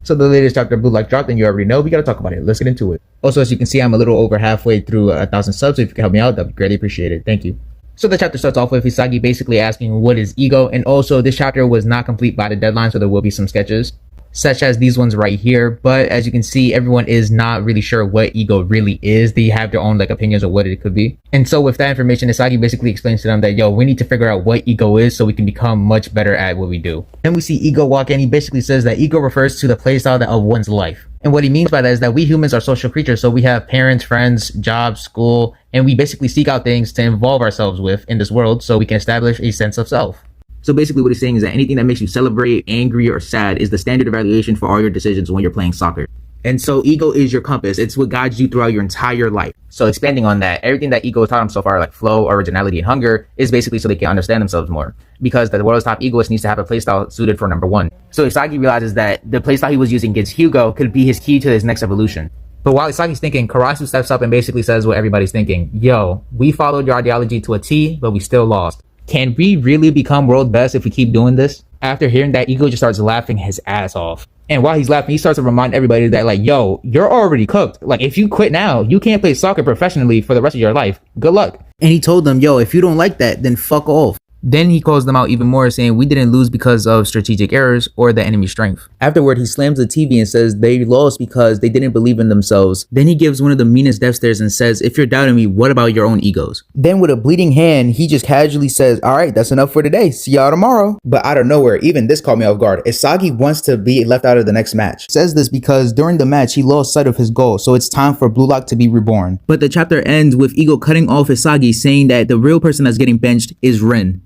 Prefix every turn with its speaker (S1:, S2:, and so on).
S1: So the latest chapter of Blue Lock dropped, and you already know, we gotta talk about it. Let's get into it. Also, as you can see, I'm a little over halfway through 1,000 subs, so if you can help me out, that'd be greatly appreciated. Thank you. So the chapter starts off with Hisagi basically asking what is ego, and also this chapter was not complete by the deadline, so there will be some sketches, such as these ones right here. But as you can see, everyone is not really sure what ego really is. They have their own opinions of what it could be. And so with that information, Hisagi basically explains to them that, yo, we need to figure out what ego is so we can become much better at what we do. Then we see Ego walk in. He basically says that ego refers to the playstyle of one's life. And what he means by that is that we humans are social creatures. So we have parents, friends, jobs, school, and we basically seek out things to involve ourselves with in this world so we can establish a sense of self. So basically what he's saying is that anything that makes you celebrate, angry, or sad is the standard evaluation for all your decisions when you're playing soccer. And so ego is your compass. It's what guides you throughout your entire life. So expanding on that, everything that ego taught them so far, like flow, originality, and hunger, is basically so they can understand themselves more. Because the world's top egoist needs to have a playstyle suited for number one. So Hisagi realizes that the playstyle he was using against Hugo could be his key to his next evolution. But while Isagi's thinking, Karasu steps up and basically says what everybody's thinking. Yo, we followed your ideology to a T, but we still lost. Can we really become world best if we keep doing this? After hearing that, Ego just starts laughing his ass off. And while he's laughing, he starts to remind everybody that yo, you're already cooked. If you quit now, you can't play soccer professionally for the rest of your life. Good luck. And he told them, yo, if you don't like that, then fuck off. Then he calls them out even more, saying we didn't lose because of strategic errors or the enemy's strength. Afterward, he slams the TV and says they lost because they didn't believe in themselves. Then he gives one of the meanest death stares and says, if you're doubting me, what about your own egos? Then with a bleeding hand, he just casually says, all right, that's enough for today. See y'all tomorrow. But out of nowhere, even this caught me off guard. Isagi wants to be left out of the next match. Says this because during the match, he lost sight of his goal, so it's time for Blue Lock to be reborn. But the chapter ends with Ego cutting off Isagi, saying that the real person that's getting benched is Rin.